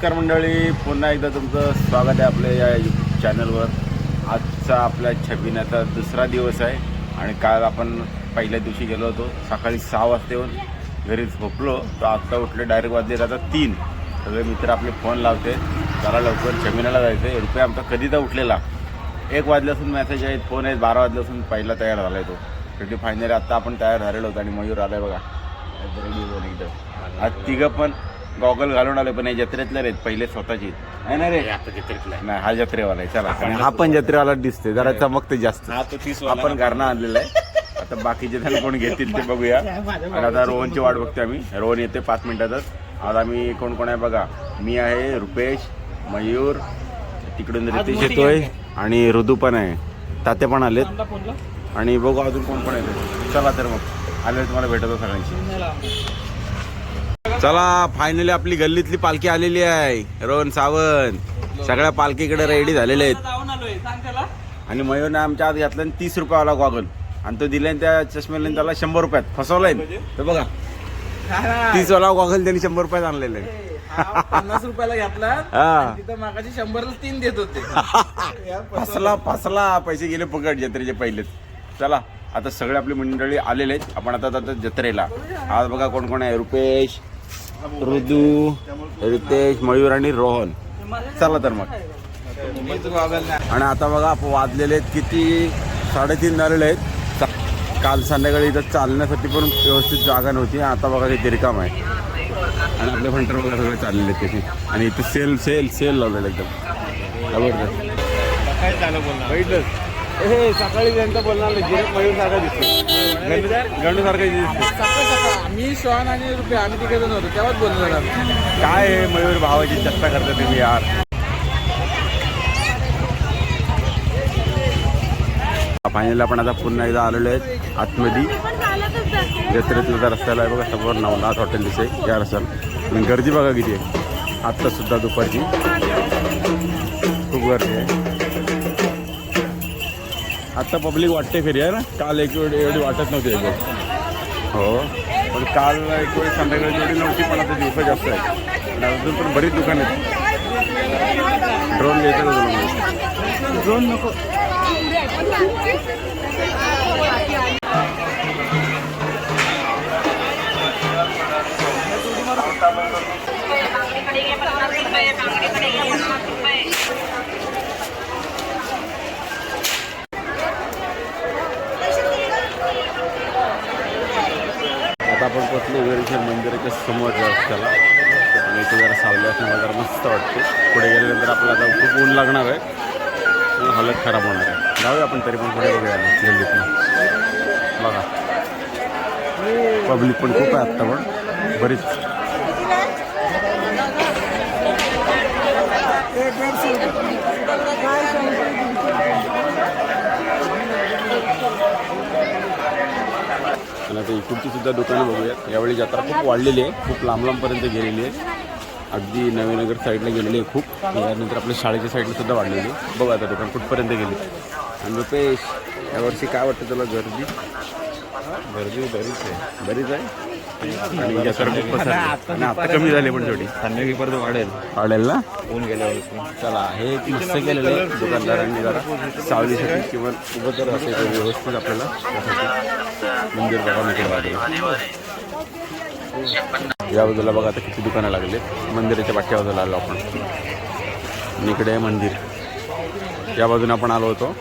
नमस्कार मंडळी, पुन्हा एकदा तुमचं स्वागत आहे आपल्या या यूट्यूब चॅनलवर. आजचा आपल्या छबिनाचा दुसरा दिवस आहे आणि काल आपण पहिल्या दिवशी गेलो होतो. सकाळी 6 वाजता येऊन घरी झोपलो तर आत्ता उठले डायरेक्ट वाजले आता 3. सगळे मित्र आपले फोन लावते, जरा लवकर छबिनाला जायचं आहे. रुपये आमचा कधीचा उठलेला 1 वाजल्यापासून मेसेज आहेत, फोन आहेत, 12 वाजल्यापासून पहिला तयार झाला आहे तो. शेवटी फायनली आत्ता आपण तयार झालेलो होतो आणि मयूर आला आहे बघा रेडी होऊन एकदम. आज तिघं पण गॉगल घालून आले, पण हे जत्रेतले आहेत पहिले स्वतःची आहे ना रे. आता जत्रेतला नाही, हा जत्रेवाला आहे. चला हा पण जत्रेवाला दिसते, जरा चमकते जास्त. आपण घरनं आणलेला आहे. आता बाकीचे जण कोण घेतील ते बघूया. आणि आता रोहनची वाट बघते आम्ही. रोहन येते 5 मिनिटातच. आज आम्ही कोण कोण आहे बघा, मी आहे, रुपेश, मयूर, तिकडून रितेश येतोय आणि ऋदू पण आहे, ताते पण आलेत आणि बघू अजून कोण कोण येते. चला तर मग आले तुम्हाला भेटतो सगळ्यांची. चला फायनली आपली गल्लीतली पालखी आलेली आहे. रोहन सावंत सगळ्या पालखीकडे रेडी झालेले आहेत. आणि मयूरने आमच्या आज घातला 30 रुपयावाला गॉगल आणि तो दिला त्या चष्म्याला त्याला 100 रुपयात फसवलाय. तर बघा 30 वाला गॉगल त्यांनी 100 रुपयात आणलेलं आहे. 50 रुपयाला घेतला तिथं मागाची 100ला 3 देत होते. फसला पैसे गेले फुकट जत्रेचे पहिलेच. चला आता सगळे आपली मंडळी आलेले आहेत. आपण आता जत्रेला. आज बघा कोण कोण आहे, रुपेश, ऋदू, रितेश, मयूर आणि रोहन. चला तर मग. आणि आता बघा आपण वाजलेले आहेत किती, 3:30 झालेले आहेत. काल संध्याकाळी इथं चालण्यासाठी पण व्यवस्थित जागा नव्हती. आता बघा किती रिकाम आहे. आणि आपले फंटर वगैरे सगळे चाललेले आहेत त्याची. आणि इथे सेल लावलेलं एकदम जबरदस्त. हे सकाळी त्यांचं बोलणार मयूर सारखा दिसतो, गंडू सारखा दिसतो. मी श्वान आणि रुपये आम्ही तिकडे होतो तेव्हाच बोलणार. काय आहे मयूर भावाची चेष्टा करता तुम्ही यार. फायनली आपण आता पुन्हा एकदा आलेलो आहेत आतमध्ये. जत्रेतला रस्त्याला आहे बघा, समोर नवनाथ हॉटेल दिसे या रस्त्याला. आणि गर्दी बघा किती आहे आत्ता सुद्धा दुपारची, खूप गर्दी आहे. आत्ता पब्लिक वाटते खरी आहे ना, काल एवढी वाटत नव्हती एकदम. हो पण काल एक वेळी संध्याकाळी एवढी नव्हती, पण आता दिवसा जास्त आहे. आणि अजून पण बरीच दुकान आहेत. ड्रोन घ्यायचं का तुला? ड्रोन नको. आता आपण पोचलो वीरेश्वर मंदिराच्या समोर रस्त्याला. आणि इथे जरा सावली असल्यामुळे जरा मस्त वाटते. पुढे गेल्यानंतर आपल्याला आता खूप ऊन लागणार आहे, हालत खराब होणार आहे. जाऊया आपण तरी पण पुढे बघूया गल्लीतनं. बघा पब्लिक पण खूप आहे आत्ता, पण बरीच. आणि आता इकडची सुद्धा दुकानं बघूयात. यावेळी जत्रा खूप वाढलेली आहे, खूप लांबपर्यंत गेलेली आहे. अगदी नवीनगर साईडला गेलेली आहे खूप. त्यानंतर आपल्या शाळेच्या साईडला सुद्धा वाढलेली आहे. बघा आता दुकान कुठपर्यंत गेली. आणि रुपेश, यावर्षी काय वाटतं तुला? गर्दी बरीच आहे. आणि जत्रा खूप पसरली आणि आता कमी झाली, पण शेवटी संध्याकाळी परत वाढेल ना ऊन गेल्यावर. चला हे एक मस्त केलेलं आहे दुकानदारांनी, जरा सावलीसाठी किंवा उभं तर असेल व्यवस्थित आपल्याला त्यासाठी मंदिर बघा मिळते. या बाजूला बघा आता किती दुकानं लागले. मंदिराच्या पाठच्या बाजूला आलो आपण. आणि इकडे आहे मंदिर. या बाजूने आपण आलो होतो.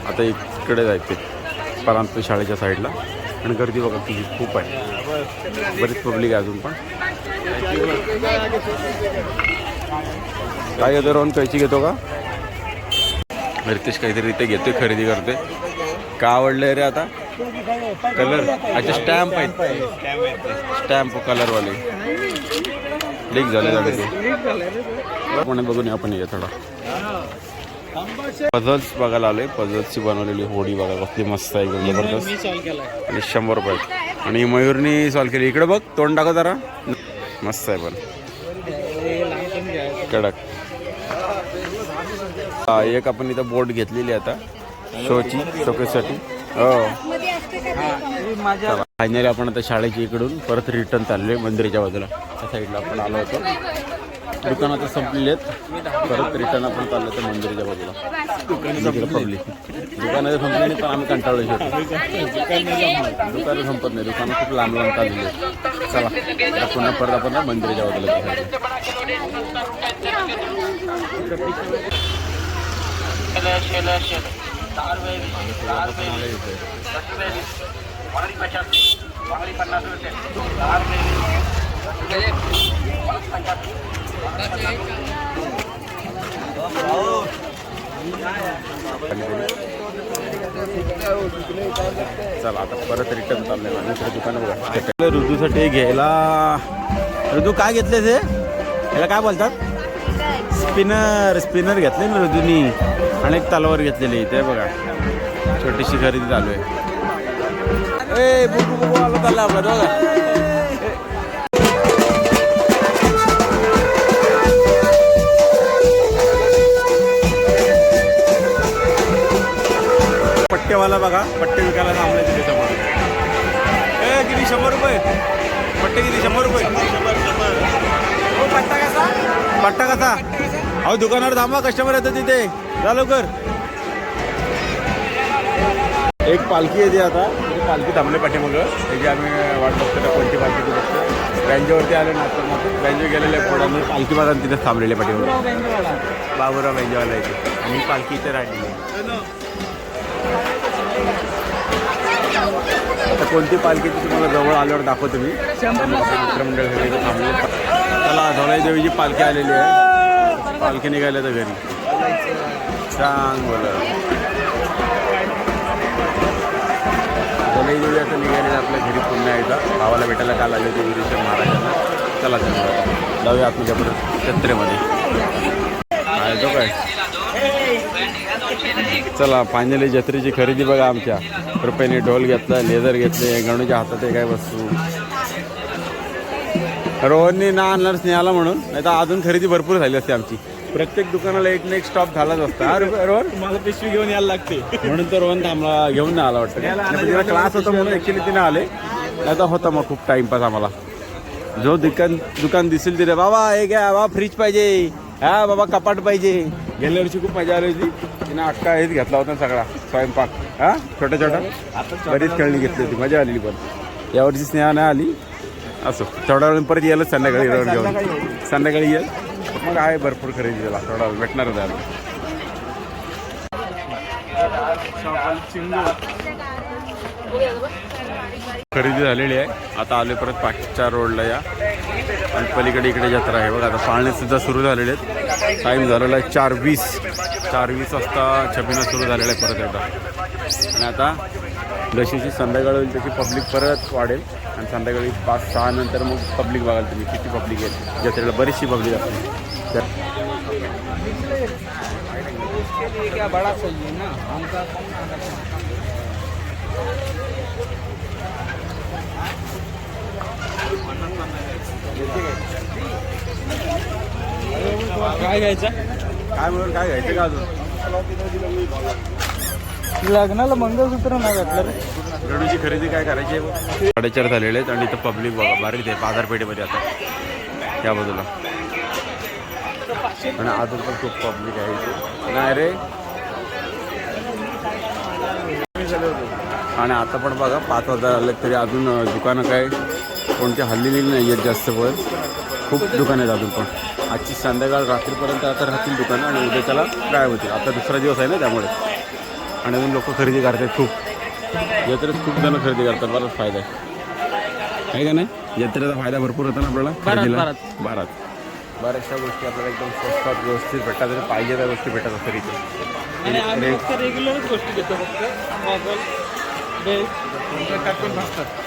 आता इकडे जायचे परांतपूर शाळेच्या साईडला. आणि गर्दी बघा किती खूप आहे, बरीच पब्लिक आहे अजून पण. काय घेतो रोहन, कैची घेतो का? रितेश काहीतरी इथे घेतोय, खरेदी करते. का आवडलंय रे आता? कलर अच्छा स्टॅम्प आहेत, स्टॅम्प कलरवाले लीक झाले झाले ते. पण बघून आपण ये थोडा पझल्स बघायला आलोय. पझल्सची बनवलेली होडी बघा कसली मस्त आहे, एकदम जबरदस्त. आणि 100 रुपये. आणि मयूरनी सॉल्व केली. इकडे बघ, तोंड टाका जरा, मस्त आहे पण कडक. एक आपण इथं बोट घेतलेली आता शोची, शोकेससाठी. हो फायनली आपण आता शाळेच्या इकडून परत रिटर्न चाललोय मंदिराच्या बाजूला. त्या साईडला आपण आलो होतो. दुकानं आता संपलेली आहेत. परत रिटर्न आपण चाललो तर मंदिराच्या बाजूला. दुकानं पब्लिक दुकानं संपली पण आम्ही कंटाळलो शेवटी. दुकानं संपत नाही, दुकानं खूप लांब लांब चाललेली आहेत. चला आता पुन्हा परत आपण मंदिराच्या बाजूला चला आता परत रिटर्न चाललंय. दुसऱ्या दुकानं बघा ऋतूसाठी घ्यायला. ऋतू काय घेतले ते, याला काय बोलतात? स्पिनर घेतले ना ऋतूनी आणि एक तलवार घेतलेली. ते बघा छोटीशी खरेदी चालू आहे. ए बुकू आला चालला आपला बघा. पट्टेवाला बघा, पट्टे विकायला थांबले तिथे समोर. ए किती 100 रुपये पट्टे, किती 100 रुपये पट्टा कसा? पट्टा कसा? अहो दुकानावर थांबा, कस्टमर येतं तिथे, जा लवकर. एक पालखी येते आता, पालखी थांबले पाठीमागं. त्याची आम्ही वाट बघतो कोणती पालखी ती बघतो. बँजोवरती आले ना, तर मग बँजो गेलेले पोडांनी पालखी माझा तिथे थांबलेले पाठीमागं. बाबूराव बँजोवाला येते आणि ही पालखी इथे राहिलेली आहे. आता कोणती पालखी तुम्हाला जवळ आल्यावर दाखवतो मी. मित्रमंडळ घरी थांबले. चला धोलाई देवीची पालखी आलेली आहे. पालखी निघाली तर घरी सांग बोला. धोलाई देवी आता निघालेली आपल्या घरी पुन्हा एकदा. भावाला भेटायला काल आले होते वीरेश्वर महाराजांना. चला चला जाऊया आतमध्ये परत जत्रेमध्ये. तो काय चला फायनली जत्रेची खरेदी बघा आमच्या. रुपयाने ढोल घेतला, लेदर घेतले, गणूच्या हातात आहे काय वस्तू. रोहनने ना आणणार स्नेहाला म्हणून, नाही तर अजून खरेदी भरपूर झाली असते आमची. प्रत्येक दुकानाला एक ना एक स्टॉप झालाच असता. हा रोहन माझं पिशवी घेऊन यायला लागते म्हणून तर रोहन थांबला, घेऊन नाही आला वाटतं. तिला क्लास होता म्हणून ॲक्च्युली तिने आले, नाही तर होता मग खूप टाइमपास आम्हाला. जो दुकान दिसेल तिथे बाबा हे घ्या, बाबा फ्रीज पाहिजे, हा बाबा कपाट पाहिजे. गेल्या वर्षी खूप मजा आली होती. तिने अख्खा हेच घेतला होता सगळा स्वयंपाक. हा छोट्या छोट्या बरीच खेळणी घेतली होती, मजा आलेली. पण यावर्षी स्नेहा नाही आली. असो थोड्या वेळ परत येईलच संध्याकाळी घेऊन. संध्याकाळी येईल मग आहे भरपूर खरेदी त्याला थोडा वेळ भेटणारच आहे. खरेदी झालेली आहे. आता आले परत पाठच्या रोडला या आणि पलीकडे इकडे जत्रा आहे बघा. आता पाळणे सुद्धा सुरू झालेले आहेत. टाईम झालेला आहे 4:20 वाजता छबिना सुरू झालेला आहे परत एकदा. आणि आता जशीची संध्याकाळ होईल त्याची पब्लिक परत वाढेल आणि संध्याकाळी 5-6 नंतर मग पब्लिक बघाल तुम्ही किती पब्लिक आहे जत्रेला. बरीचशी पब्लिक असते. काय घ्यायचं, काय म्हणून काय घ्यायचं का अजून? लग्नाला मंगळसूत्र नाही घातलं. रडूची खरेदी काय करायची आहे? 4:30 झालेले आहेत आणि इथं पब्लिक बघा बारीक आहे बाजारपेठेमध्ये आता त्या बाजूला. आणि अजून पण खूप पब्लिक आहे इथे. नाही रे. आणि आता पण बघा 5 वाजता आले तरी अजून दुकानं काय कोणती हल्लेली नाही आहेत जास्त. पण खूप दुकानं आहेत अजून पण. आजची संध्याकाळ रात्रीपर्यंत आता राहतील दुकानं आणि उद्या त्याला गायब होतील. आता दुसरा दिवस आहे ना त्यामुळे. आणि अजून लोक खरेदी करतात खूप. जत्रेत खूप जण खरेदी करतात. बराच फायदा आहे का नाही? जत्रेचा फायदा भरपूर होता ना आपल्याला खरेदीला. बऱ्याचशा गोष्टी आपल्याला एकदम स्वस्तात व्यवस्थित भेटतात आणि पाहिजे त्या गोष्टी भेटत असतात इथे. रेग्युलरच गोष्टी घेतो फक्त.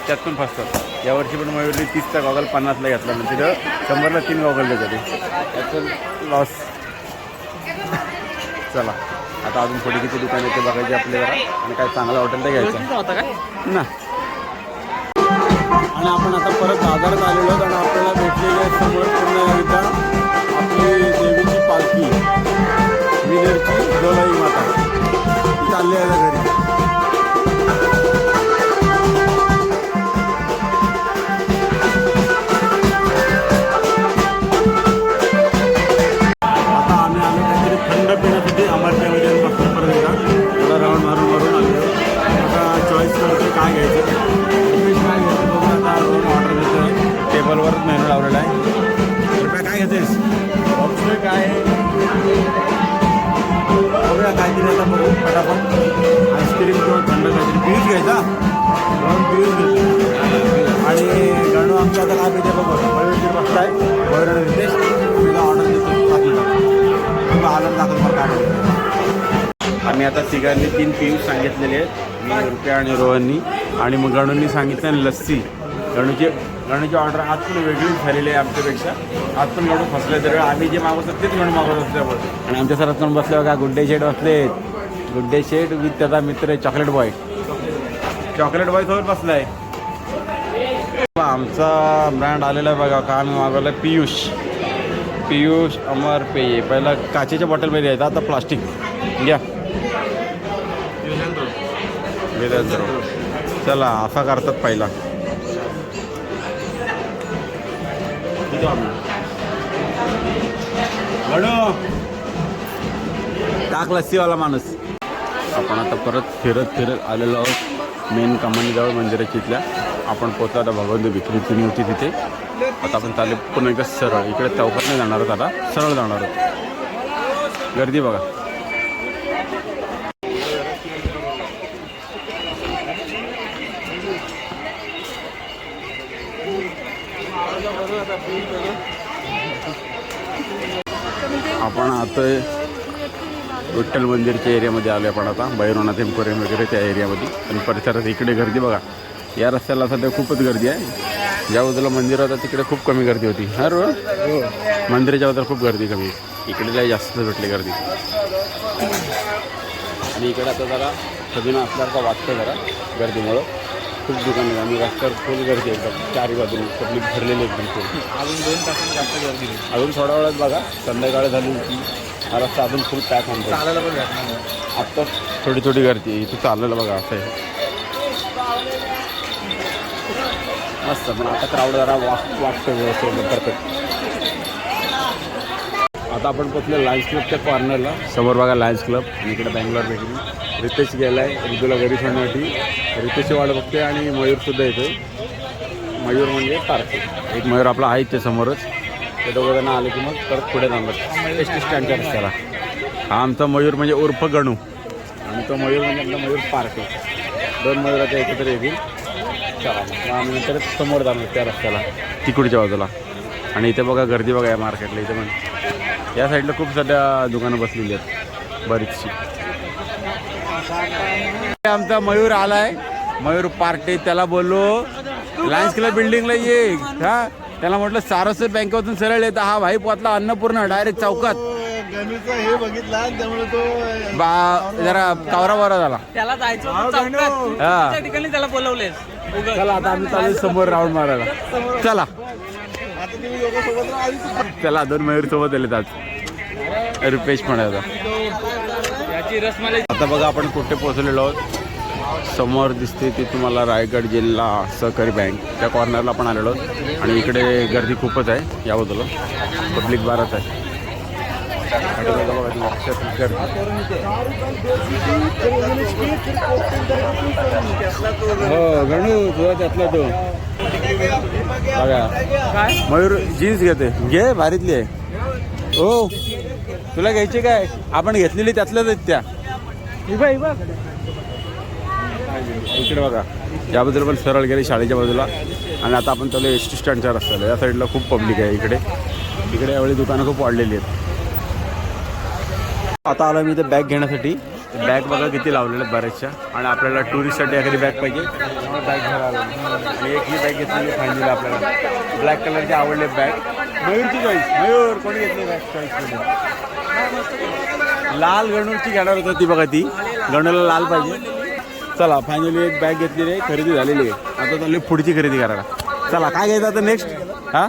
त्यात पण फसतात. यावर्षी पण मयूरली 30चा गॉगल 50ला घेतला म्हणजे तिथं 100ला 3 गॉगल देतात. त्याचं लॉस. चला आता अजून थोडी किती दुकान येते बघायची आपल्याला आणि काय चांगलं हॉटेल तर घ्यायचं ना. आणि आपण आता परत बाजारात आलेलो आहोत आणि आपल्याला भेटलेले समोर पूर्ण एकदा आपली देवीची पालखी विदर्ची जोलाई माता चालली आहे घरी. लावलेला आहे. रुपया काय घेतेस? बघतोय काय बघूया काहीतरी आता बघू पटापट. आईस्क्रीम किंवा थंड काहीतरी पीस घ्यायचा. 2 पीस घेतो. आणि गणू आमच्या आता काय पाहिजे बघू. मयूरची बघताय मयूर रितेश तुला ऑर्डर देतो 5 मिनिटात. तुला आनंद दाखल मला काय म्हणतो. आम्ही आता तिघांनी 3 पीस सांगितलेले आहेत. मी रुपया आणि रोहननी. आणि मग गणूंनी सांगितलं लस्सी. गणूची ऑर्डर आज पण वेगळीच झालेली आहे आमच्यापेक्षा. आज पण गणू फसले तर आम्ही जे मागवतो तेच गणू मागवत असल्यामुळे. आणि आमच्या सरात पण बसले बघा गुड्डे शेट बसलेत. गुड्डे शेट विथ त्याचा मित्र चॉकलेट बॉय सोबत बसलाय. आमचा ब्रँड आलेला आहे बघा. का आम्ही मागवलं पियुष अमर पेये. पहिला काचेच्या बॉटलमध्ये यायचा आता प्लास्टिक घ्या. चला असा करतात पहिला. टाक लस्सीवाला माणूस. आपण आता परत फिरत आलेलो आहोत मेन कमानीजवळ मंदिराच्या इथल्या. आपण पोचलो आता भगवंत विक्री होती तिथे. आता आपण चालले पुन्हा एकदा सरळ इकडे चौकात नाही जाणार आहोत. आता सरळ जाणार आहोत. गर्दी बघा. आपण आता विठ्ठल मंदिरच्या एरियामध्ये आलो. आपण आता भैरवनाथ एम्पोरियम वगैरे त्या एरियामध्ये. आणि परिसरात इकडे गर्दी बघा. या रस्त्याला सध्या खूपच गर्दी आहे. ज्या बाजूला मंदिर होतं तिकडे खूप कमी गर्दी होती. मंदिराच्या बाजूला खूप गर्दी कमी. इकडे जास्त भेटली गर्दी. आणि इकडे आता जरा सजून असल्यासारखं वाटतं जरा गर्दीमुळं. खूप दुकाने आणि रस्त्यावर फुल गर्दी एकदम. चारी बाजूने पब्लिक भरलेली एकदम फुल. अजून 2 तासांनी जास्त गर्दी होईल. अजून थोड्या वेळात बघा संध्याकाळ झाली की हा रस्ता अजून फुल पॅक होतो. चालायला पण भेटणार. आत्ता थोडी गर्दी आहे इथे. चाललेलं बघा असं आहे मस्त. पण आता क्राऊड जरा वाटतं व्यवस्थित परफेक्ट. आता आपण पोचलो लायन्स क्लबच्या कॉर्नरला. समोर बघा लायन्स क्लब. आणि इकडे बँगलोर बेकरी. रितेश गेला आहे रितूला घरी सोडण्यासाठी. रितेशची वाट बघते. आणि मयूरसुद्धा येतो. मयूर म्हणजे पार्क. एक मयूर आपला आहे ते समोरच. ते दोघं जण आले की मग परत पुढे जाणार एस टी स्टँडच्या रस्त्याला. हा आमचा मयूर म्हणजे उर्फ गणू. आणि तो मयूर म्हणजे आपला मयूर पार्क आहे. 2 मयूर आता एकत्र येतील. चला आम्ही नंतर समोर जाणार त्या रस्त्याला तिकडच्या बाजूला. आणि इथे बघा गर्दी बघा या मार्केटला. इथे पण या साईडला खूप सध्या दुकानं बसलेली आहेत बरीचशी. आमचा मयूर आलाय. मयूर पार्टी. त्याला बोललो लायन्स क्लब बिल्डिंगला ये. हा त्याला म्हटलं सारस्वत बँकेतून सरळ येतं. हा भाई पोचला अन्नपूर्णा डायरेक्ट चौकात. हे बघितला त्यामुळे तो जरा कावरा बारा झाला. त्याला जायचं होतं चौकात. त्या ठिकाणी त्याला बोलवलेस. चला आता आम्ही चालू समोर राऊंड मारायला. चला चला 2 मयूर सोबत आलेत आज. रुपेश पण आहे याची रसमलाई. आता बघा आपण कुठे पोहोचलेलो आहोत. समोर दिसते ती तुम्हाला रायगड जिल्हा सहकारी बँक. त्या कॉर्नरला पण आलेलो आहोत. आणि इकडे गर्दी खूपच आहे या बाजूला. पब्लिक बाराच आहे. हो गणू तुझा त्यातला तो बघा. मयूर जीन्स घे भारीतली आहे. हो तुला घ्यायची काय? आपण घेतलेली त्यातल्याच आहेत त्या. इकडे बघा या बाजूला पण सरळ गेले शाळेच्या बाजूला. आणि आता आपण चालू एस टी स्टँडच्या रस्त्याला. या साईडला खूप पब्लिक आहे. इकडे यावेळी दुकानं खूप वाढलेली आहेत. आता आलो मी इथे बॅग घेण्यासाठी. बॅग बघा किती लावलेल्या आहेत बऱ्याचशा. आणि आपल्याला टुरिस्टसाठी एखादी बॅग पाहिजे बॅग घ्यायला आलो. आणि एक ही बॅग घेतलेली फायनली आपल्याला. ब्लॅक कलरची आवडले बॅग. मयूरची चॉईस. मयूर कोणी घेतली बॅग चॉईस? लाल गणूची घेणार होतं ती बघा. ती गणूला लाल पाहिजे. चला फायनली एक बॅग घेतलेली आहे. खरेदी झालेली आहे. आता चालली पुढची खरेदी करायला. चला काय घ्यायचं आता नेक्स्ट. हां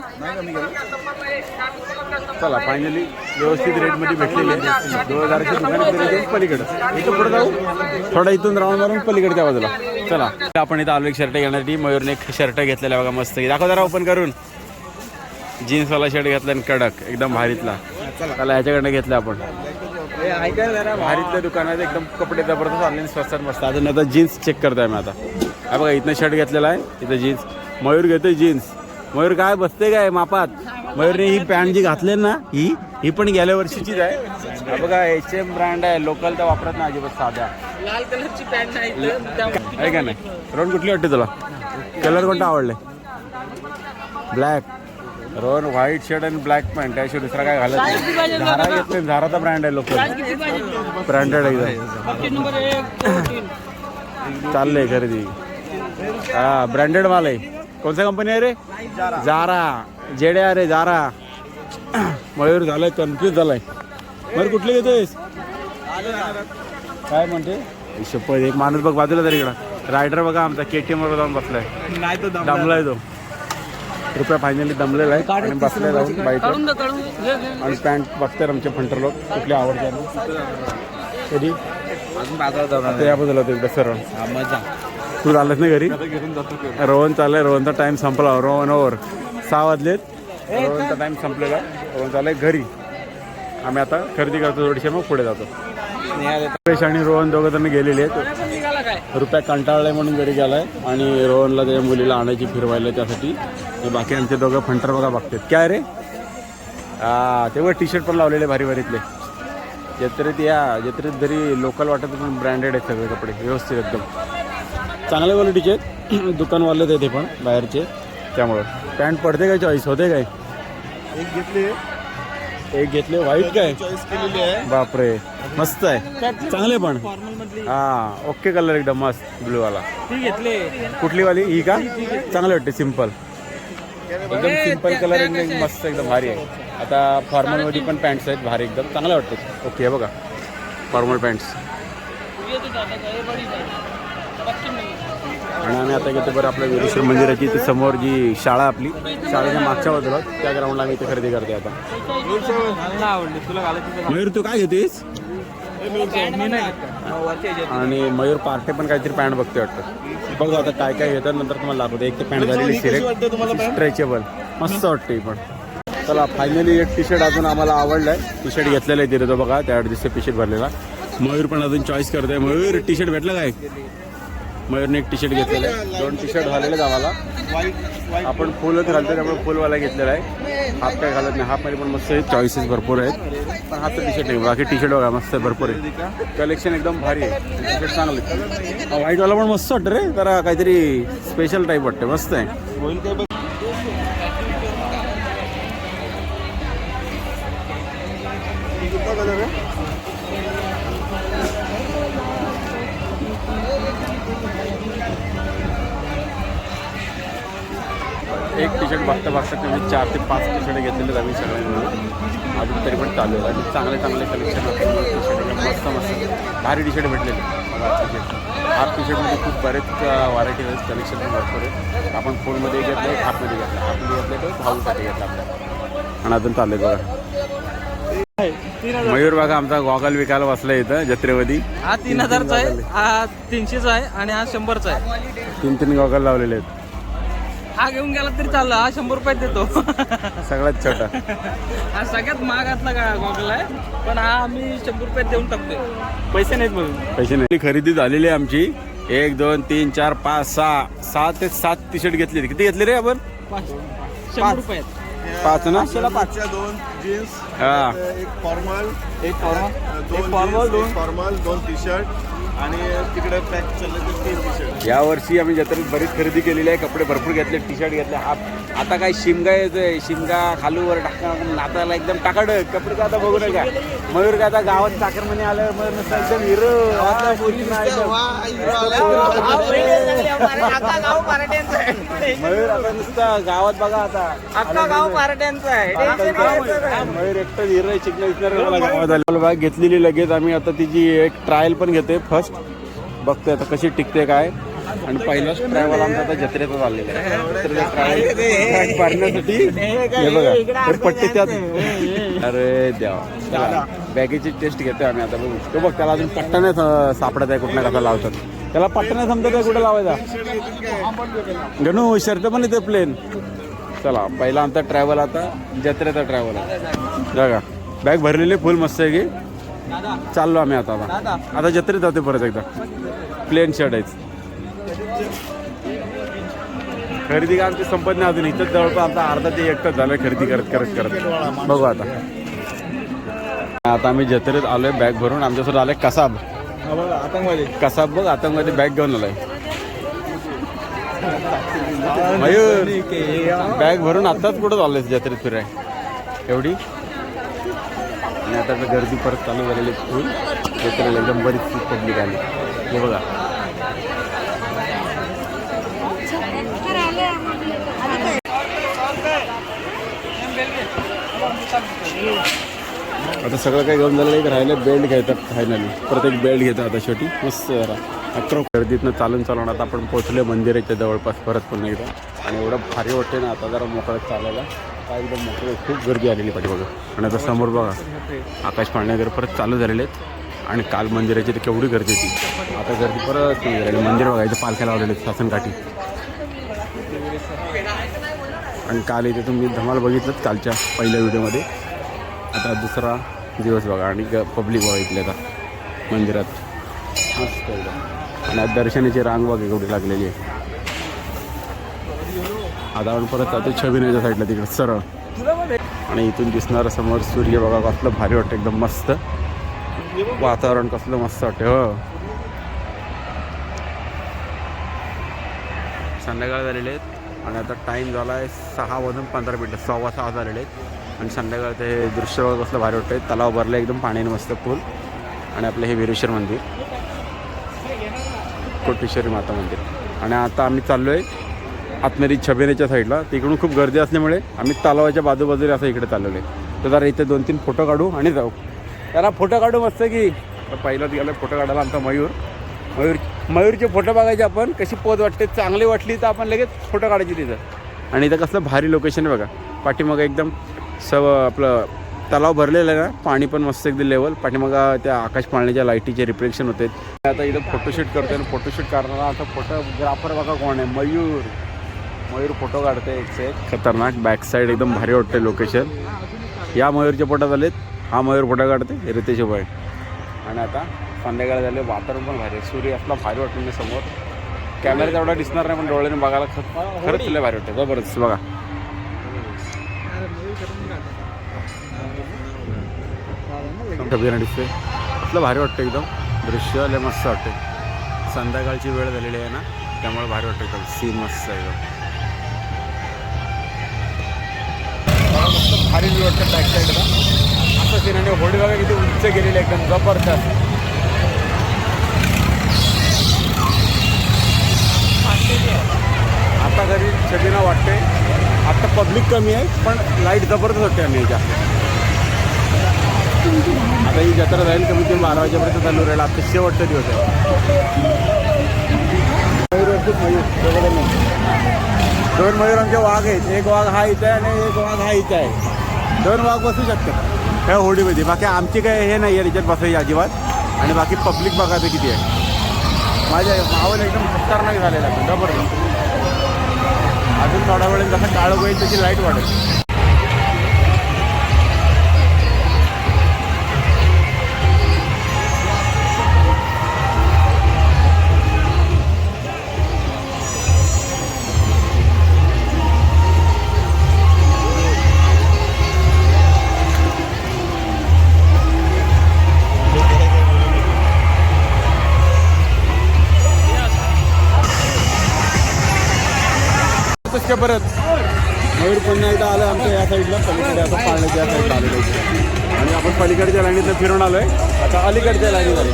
चला फायनली व्यवस्थित रेटमध्ये भेटलेली आहे. 2000ची दुकान पलीकडं. इथं पुढे जाऊ थोडा. इथून राऊंड मारून पलीकडे त्या बाजूला. चला आपण इथं आलो एक शर्ट घेण्यासाठी. मयूरने एक शर्ट घेतलेला बघा मस्त. दाखव जरा ओपन करून. जीन्सवाला शर्ट घेतला आणि कडक एकदम भारीतला. चला ह्याच्याकडनं घेतलं आपण. भारीतल्या दुकानात एकदम कपडे जबरदस्त ऑनलाईन स्वस्त मस्त. अजून आता जीन्स चेक करतोय मी आता. हा बघा इथनं शर्ट घेतलेला आहे. इथं जीन्स. मयूर घेतोय जीन्स. मयूर काय बसते काय मापात? मयूरने ही पॅन्ट जी घातली ना ही पण गेल्या वर्षीचीच आहे. हा बघा HM ब्रँड आहे, लोकल तर वापरत नाही अजिबात, साध्या लाल कलरची पॅन्ट आहे का नाही. रोहन कुठली वाटते तुला? कलर कोणता आवडले? ब्लॅक. रोहन व्हाईट शर्ट आणि ब्लॅक पॅन्ट त्याशिवाय दुसरा काय घालत नाही. झारा घेतले, झाराचा ब्रँड आहे, लोकल ब्रँडेड एकदम चाललंय खरेदी. हा ब्रँडेड माल आहे. कोणत्या कंपनी आहे रे? जारा. जेडे अरे जारा. मयूर झालाय कन्फ्यूज झालाय. मयूर कुठले घेतोयस? काय म्हणते? शपथ, एक माणूस बघ बाजूला तरी इकडं रायडर बघा आमचा KTM वर जाऊन बसलाय. नाही तो दमलाय तो. रुपया फायनली दमलेला आहे आणि बसलाय जाऊन बाईक. आणि पॅन्ट बघते आमचे फंटर लोक कुठली आवडते कधी आता या बाजूला होते एकदा सरळ. तू चालत नाही घरी? रोहन चाललाय. रोहनचा टाइम संपला. रोहन ओव्हर 6 वाजलेत. रोहनचा टाइम संपलेला. रोहन चाललाय घरी. आम्ही आता खरेदी करतो थोडीशी, मग पुढे जातो. सुरेश आणि रोहन दोघं जण गेलेले आहेत. रुपया कंटाळलाय म्हणून घरी गेलाय आणि रोहनला त्या मुलीला आणायची फिरवायला त्यासाठी. बाकी आमचे दोघं फंटर बघा बघतात. काय रे? तेव्हा टी-शर्ट पण लावलेले भारी भारीतले. जत्रेत जरी लोकल वाटत पण ब्रँडेड आहेत सगळे कपडे, व्यवस्थित एकदम चांगल्या क्वालिटीचे आहेत. दुकानवाले ते पण बाहेरचे. त्यामुळं पॅन्ट पडते काय? चॉईस होते काय? एक घेतले व्हाईट काय? बापरे मस्त आहे, चांगले पण. ओके कलर एकदम मस्त ब्लू वाला. कुठली वाली? ही का? चांगली वाटते. सिम्पल एकदम सिम्पल कलर एकदम मस्त, एकदम भारी आहे. आता फॉर्मल मध्ये पण पॅन्ट्स आहेत भारी एकदम चांगले वाटतात. ओके बघा फॉर्मल पॅन्ट्स. आणि आता घेतो बरं आपल्या वीरेश्वर मंदिराची ती समोर जी शाळा आपली, शाळेच्या मागच्या बाजूला त्या ग्राउंडला आम्ही इथे खरेदी करते आता. मयूर तू काय घेतेस? आणि मयूर पार्टे पण काहीतरी पॅन्ट बघते वाटतं. बघू आता काय काय घेतात नंतर तुम्हाला दाखवते. एक ते पॅन्ट झालेली सिलेक्ट स्ट्रेचेबल मस्त वाटते पण. चला फायनली एक टी-शर्ट अजून आम्हाला आवडलाय. टी-शर्ट घेतलेला आहे तिथे तो बघा, त्या दिवशी टी-शर्ट भरलेला. मयूर पण अजून चॉईस करतोय. मयूर टी-शर्ट भेटला काय? मयूरने एक टी-शर्ट घेतलेलं आहे. 2 टी-शर्ट झालेले आहेत आम्हाला. आपण फुलच घालतो त्यामुळे फुलवाला घेतलेला आहे. हाफ काय घालत नाही. हाफमध्ये पण मस्त आहे, चॉईसेस भरपूर आहेत. पण हाफ तर टी-शर्ट आहे, बाकी टी-शर्ट बघा मस्त आहे, भरपूर आहे. कलेक्शन एकदम भारी आहे. टी-शर्ट चांगलं. व्हाईटवाला पण मस्त वाटतं रे, जरा काहीतरी स्पेशल टाईप वाटतं, मस्त आहे. एक टी-शर्ट बघता कमी 4 ते 5 टी-शर्ट घेतलेले आम्ही सगळ्यांनी. अजून तरी पण चालू आहे आणि चांगले कलेक्शन टी-शर्ट मस्त भारी टी-शर्ट भेटलेले. हाफ टी-शर्टमध्ये खूप बरेच व्हरायटी आहेत, कलेक्शन पण भरपूर आहे. आपण फुलमध्ये घेतलं आहे, हाफमध्ये घेतलं. हाफमध्ये घेतलं तर भाऊसाठी घेतलं आपल्याला. आणि अजून चालू आहे बघा. मयूर बघा आमचा गॉगल विकायला बसला इथं जत्रेमध्ये. हा 3000चा आहे, हा 300चा आहे आणि हा 100चा आहे. 3 गॉगल लावलेले आहेत. हा घेऊन गेला तरी चालला, हा 100 रुपयात देतो. सगळ्यात छोटा. हा सगळ्यात महागातला गॉगल आहे, पण हा आम्ही 100 रुपयात देऊन टाकतोय. पैसे नाहीत म्हणून. पैसे नाही. खरेदी झालेली आहे आमची. 1 2 3 4 5 6 ते 7 टी-शर्ट घेतले. किती घेतले रे आपण? 100 रुपयात 5 ना? 2 जीन्स, एक फॉर्मल, दोन टी-शर्ट आणि तिकडे पॅक चालले 3 टी-शर्ट. यावर्षी आम्ही जत्रेत बरीच खरेदी केलेली आहे. कपडे भरपूर घेतले, टी-शर्ट घेतले. आता काय शिमगा येतोय, शिमगा खालूवर टाका नाताला एकदम टाकाडक कपडे. आता बघू नका मयूर का आता गावात साखरमणी आलं मयूर नुसतं एकदम हिरो. मयूर आता नुसतं गावात बघा आता गाव पार्ट्यांचं आहे. मयूर एकटाच हिरो चिकन गावात आले. बॅग घेतलेली लगेच आम्ही आता तिची एक ट्रायल पण घेते. फर्स्ट बघतोय आता कशी टिकते काय. आणि पहिलाच ट्रॅव्हल आमचा आता जत्रेचा चाललेला आहे. ट्रॅव्हल पाडण्यासाठी हे बघा पट्टे त्यात. अरे देवा, बॅगेची टेस्ट घेतोय आम्ही आता. बघू तो बघ, त्याला अजून पट्टा नाही सापडत आहे कुठल्या कसा लावतात. त्याला पट्टा नाही समजत आहे कुठे लावायचा. गणू शर्ट पण येते प्लेन. चला पहिला आमचा ट्रॅव्हल आता जत्रेचा ट्रॅव्हल आहे. बघा बॅग भरलेली फुल मस्त आहे की. चाललो आम्ही आता जत्रेत जातो परत एकदा. प्लेन शर्ट आहे. खरेदी का आमची संपत नाही अजून. इथंच जवळपास आमचा अर्धा ते 1 तास झालं खरेदी करत. बघू आता आम्ही जत्रेत आलोय बॅग भरून. आमच्यासोबत आलोय कसाब. आतंकवादी कसाब बघ आतंकवादी बॅग घेऊन आलाय. मयूर बॅग भरून आताच कुठं चाललंय जत्रेत फिराय एवढी. आणि आता तर गर्दी परत चालू झालेली फुल जत्रेला. एकदम बरीच पब्लिक आली. हे बघा आता सगळं काही घेऊन झालं. एक राहिलं बेल्ट घ्यायचं फायनली. प्रत्येक बेल्ट घेतात आता शेवटी मस्त जरा अकरा गर्दीतनं चालून आता आपण पोहोचले मंदिराच्या जवळपास परत पुन्हा एकदा. आणि एवढं भारी वाटते ना आता जरा मोकळं चालायला. काय एकदम मोकळं खूप गर्दी आलेली पाहिजे बघा. आणि आता समोर बघा आकाश पाळणे वगैरे परत चालू झालेले आहेत. आणि काल मंदिराची तर केवढी गर्दी होती. आता गर्दी परत झालेली. मंदिर बघायचं पालख्या लावलेले आहेत शासनकाठी. आणि काल इथे तुम्ही धमाल बघितलं कालच्या पहिल्या व्हिडिओमध्ये. आता दुसरा दिवस बघा आणि पब्लिक बघा इथले आता मंदिरात मस्त एकदम. आणि आज दर्शनाची रांग बघा एवढी लागलेली आहे. आता आपण परत जातो छबिनाच्या साईडला तिकडे सरळ. आणि इथून दिसणारं समोर सूर्य बघा कसलं भारी वाटतं. एकदम मस्त वातावरण कसलं मस्त वाटतं. हो संध्याकाळ झालेले आहेत आणि आता टाईम झाला आहे 6:15 6:15 झालेले आहेत. आणि संध्याकाळचं हे दृश्य बघा कसलं भारी वाटतं. तलाव भरलं एकदम पाण्याने मस्त पूल. आणि आपलं हे वीरेश्वर मंदिर कोटेश्वरी माता मंदिर. आणि आता आम्ही चाललो आहे आतमध्ये छबिनेच्या साईडला. तिकडून खूप गर्दी असल्यामुळे आम्ही तलावाच्या बाजूबाजूला असं इकडे चाललेलो आहे. तर जरा इथे 2-3 फोटो काढू आणि जाऊ. जरा फोटो काढू मस्त की. पहिलाच गेलं फोटो काढायला आमचा मयूरचे फोटो बघायचे आपण. कशी पोज वाटते चांगली वाटली तर आपण लगेच फोटो काढायची तिथं. आणि इथं कसलं भारी लोकेशन आहे बघा. पाठीमागं एकदम आपलं तलाव भरलेलं आहे ना. पाणी पण मस्त एकदम लेवल. पाठीमागं त्या आकाश पाळण्याच्या लाईटीचे रिफ्लेक्शन होते. आता इथं फोटोशूट करतोय. आणि फोटोशूट करणारा आता फोटोग्राफर बघा कोण आहे. मयूर फोटो काढते एक खतरनाक. बॅक साईड एकदम भारी वाटते लोकेशन. या मयूरच्या फोटोत आलेत. हा मयूर फोटो काढते रितेश भाई. आणि आता संध्याकाळ झाले वातावरण पण भारी आहे. सूर्य असला भारी वाटतो मी समोर. कॅमेरा तेवढा दिसणार नाही पण डोळ्याने बघायला खरंच लय भारी वाटतं. जबरदस्त बघा. दिसते असलं भारी वाटतं एकदम. दृश्य लय मस्त वाटते. संध्याकाळची वेळ झालेली आहे ना त्यामुळे भारी वाटतं एकदम. सीन मस्त आहे एकदम. भारी व्यू वाटतं बॅक साईडला असं सीन. आणि होडी बघा किती उंच गेलेली एकदम जबरदस्त. आता घरी छबिना वाटते. आता पब्लिक कमी आहे पण लाईट जबरदस्त वाटते. आम्ही याच्या आता ही जत्रा राहील कमी कमी 12 वाजेपर्यंत चालू राहील. आता शेवटचा दिवस आहे. दोन मयूर आमचे वाघ आहेत. एक वाघ हा इथं आहे आणि एक वाघ हा इथं आहे. 2 वाघ बसू शकतात ह्या होडीमध्ये. बाकी आमची काय हे नाही आहे याच्यात बसायची अजिबात. आणि बाकी पब्लिक बघायचं किती आहे. माझ्या माहोल एकदम खतरनाक झालेला आहे जबरदस्त. अजून थोडा वेळ जसं काळं होईल त्याची लाईट वाढेल. परत मयूर पुन्हा एकदा आलं आमच्या या साईडला पलीकडे. आता पाळण्याच्या या साईडला आलेलं आहे. आणि आपण पलीकडच्या लाईनीतनं फिरून आलोय. आता अलीकडच्या लाईनीत आले.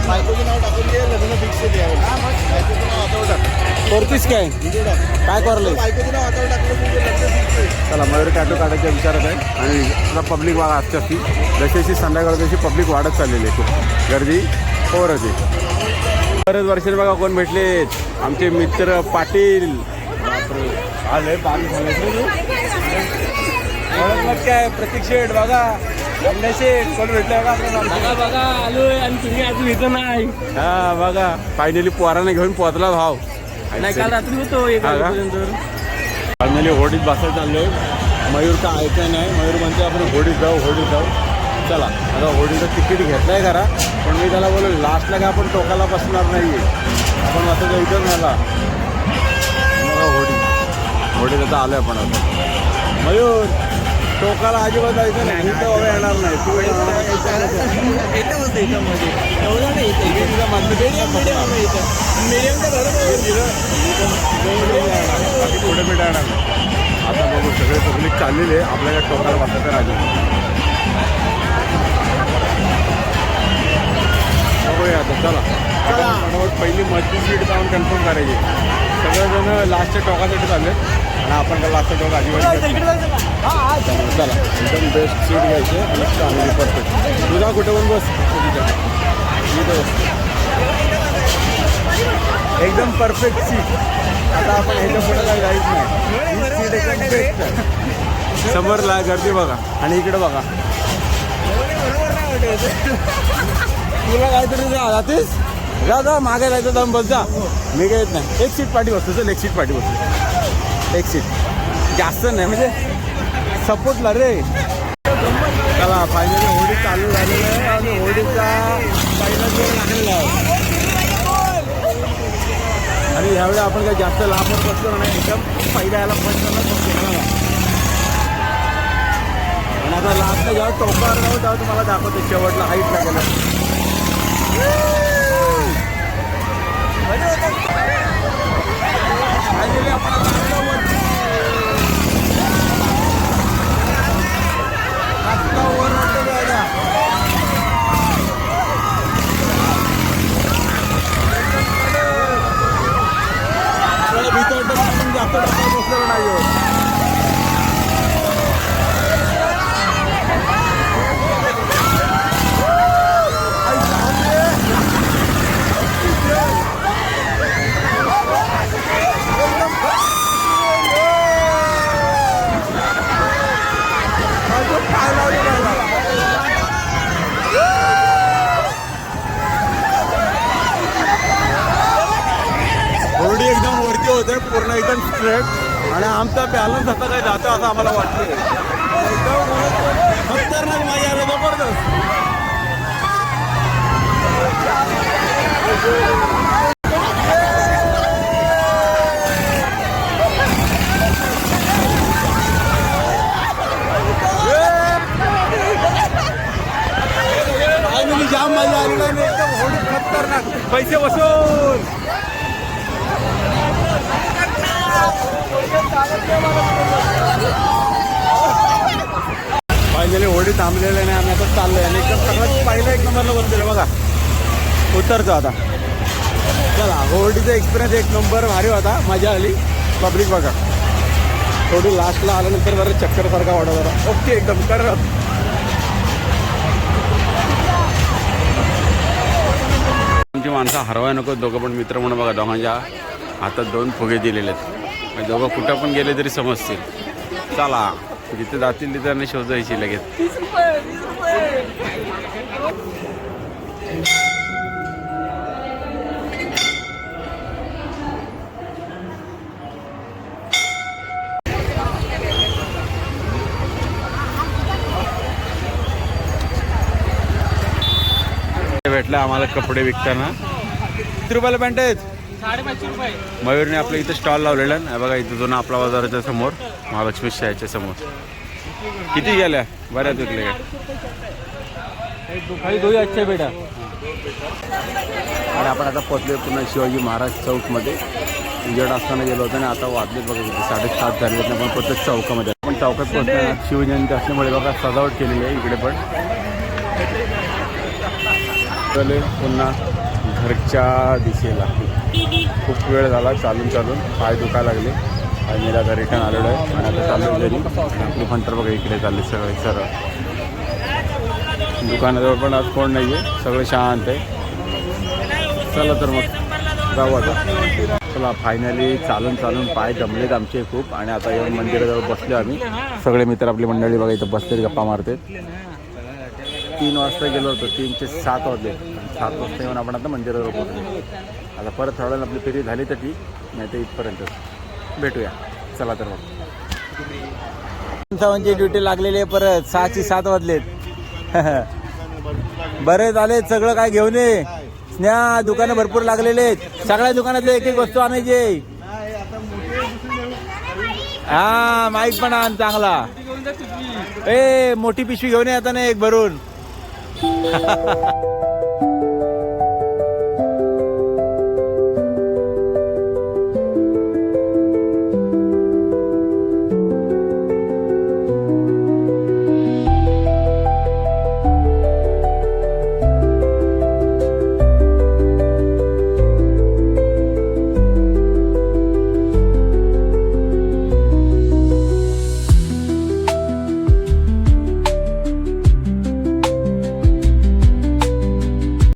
करतीस काय करलंय. चला मयूर टॅटू काढायच्या विचारात आहे. आणि तुला पब्लिक वाढ असते असती. जशी संध्याकाळ तशी पब्लिक वाढत चाललेली आहे. खूप गर्दी पोरच आहे. बरेच वर्षाने बघा कोण भेटलेत. आमचे मित्र पाटील. आले पाणी सांगायचं ओळखलं काय. प्रतीक शेठ बघा. शेठ कोण भेटले बघा आलोय. आणि तुम्ही अजून इथं नाही. हा बघा फायनली पोराने घेऊन पोहोचला भाव. नाही काल रात्री होतो फायनली होडीत बसायला चाललोय. मयूर का ऐकाय नाही. मयूर म्हणते आपण होडीत जाऊ. चला आता होडीचं तिकीट घेतलंय करा. पण मी त्याला बोललो लास्टला काय आपण टोकाला बसणार नाही आहे. आपण असं इथं झाला बघा होडी. होडीचं आलोय आपण आता. मयूर टोकाला अजिबात जायचं नाही, इथं बाबा येणार नाही. तू पुढे भेटा येणार नाही. आता बघू सगळे पब्लिक चाललेली आहे आपल्याला टोकाला बसायचं राजू. बघूया आता चला फटाफट पहिली मधली सीट जाऊन कन्फर्म करायची. सगळेजण लास्टच्या टोकासाठी चालले आणि आपण का लास्टच्या टोक अजिबात चला एकदम बेस्ट सीट घ्यायची आणि चांगली परफेक्ट. तुझा कुठे पण बस एकदम परफेक्ट सीट. आता आपण ह्याच्या पुढे काही जायच नाही. सीट एकदम बेस्ट आहे. समोरला गर्दी बघा आणि इकडे बघा. तुला काहीतरी जातेस जा मागे जायचं दम बस जा. मी काय येत नाही. एक सीट पाठी बसतो चल. एक सीट पाठी बसतो. एक सीट जास्त नाही म्हणजे सपोर्टला रे. चला फायनली होडी चालू झालेलं आहे आणि होडीचा पहिला जोर लागलेला आहे. आणि ह्यावेळी आपण काही जास्त लांबच बसलो नाही. एकदम पहिल्या याला फर्स्ट करणार बसतो. आणि आता लास्टला जेव्हा टोकावर जाऊ तेव्हा तुम्हाला दाखवतो शेवटला हाईट लागेल. फायनली आपण भीती वाटत आपण जास्त डोक्यावर बसलेलो नाही. होडी एकदम वरती होते पूर्ण एकदम स्ट्रेट आणि आमचा बॅलन्स आता काय जातं असं आम्हाला वाटतं. एकदम खतरनाक मागे आलं जबरदस्त. जाम मजा आलेला आहे. एकदम होडी खतरनाक. पैसे वसूल. फायनली होडी थांबलेलं नाही. आम्ही आता चाललोय आणि एकदम सगळ्यात पहिला एक नंबरला बसलेलं बघा. उतरतो आता. चला होडीचा एक्सपिरियन्स एक नंबर भारी होता. मजा आली. पब्लिक बघा थोडी लास्टला आल्यानंतर बरं चक्करसारखा वाटत होता. ओके एकदम कर. आमची माणसं हरवाय नको. दोघं पण मित्र म्हणून बघा दोघांच्या हातात 2 फुगे दिलेले आहेत. दोघं कुठं पण गेले तरी समजतील. चला जिथे जातील तिथे त्यांनी शोधायची लगेच. भेटलं आम्हाला कपडे विकताना. किती रुपयाला पॅन्ट आहेत? 550 रुपये. मयूरने आपल्या इथं स्टॉल लावलेला आहे बघा. इथं जुना आपला बाजाराच्या समोर महालक्ष्मी शाळेच्या समोर. किती गेल्या? बऱ्याच विकले का? दो अच्छे बेटा. आणि आपण आता पोचले पुन्हा शिवाजी महाराज चौकमध्ये. उजेड असताना गेलो होतो आणि आता वाजले बघा किती 7:30 झाले आहेत. आपण प्रत्येक चौकामध्ये आपण चौकात पोहोचताना शिवजयंती असल्यामुळे बघा सजावट केलेली आहे इकडे पण. चले पुन्हा घरच्या दिशेला. खूप वेळ झाला चालून पाय दुखायला लागले आणि आता रिटर्न आलेलो आहे आणि आता चालू घरी. आपली फंटर बघा इकडे चालले सगळे सरळ. दुकानाजवळ पण आज कोण नाही आहे. सगळं शांत आहे. चला तर मग जाऊ आता. चला फायनली चालून पाय दमलेत आमचे खूप आणि आता येऊन मंदिराजवळ बसले आम्ही. सगळे मित्र आपली मंडळी बघा इथं बसलेत गप्पा मारतात. 3 वाजता गेलो होतो. 3 ते 7 वाजले. 7 वाजता येऊन आपण आता मंदिरावर पोहोचलो. आता परत थोड्या वेळानं आपली फेरी झाली तर ती नाही तर इथपर्यंत भेटूया. चला तर मग. 7ची ड्युटी लागलेली आहे. परत 6ची 7 वाजलेत. बरे झाले. सगळं काय घेऊन ये. स्नेहा दुकानं भरपूर लागलेले आहेत. सगळ्या दुकानातले एक एक वस्तू आणायची. हा माईक पण आण चांगला. घेऊन जा पिशवी. ए मोठी पिशवी घेऊन ये आता ना एक भरून.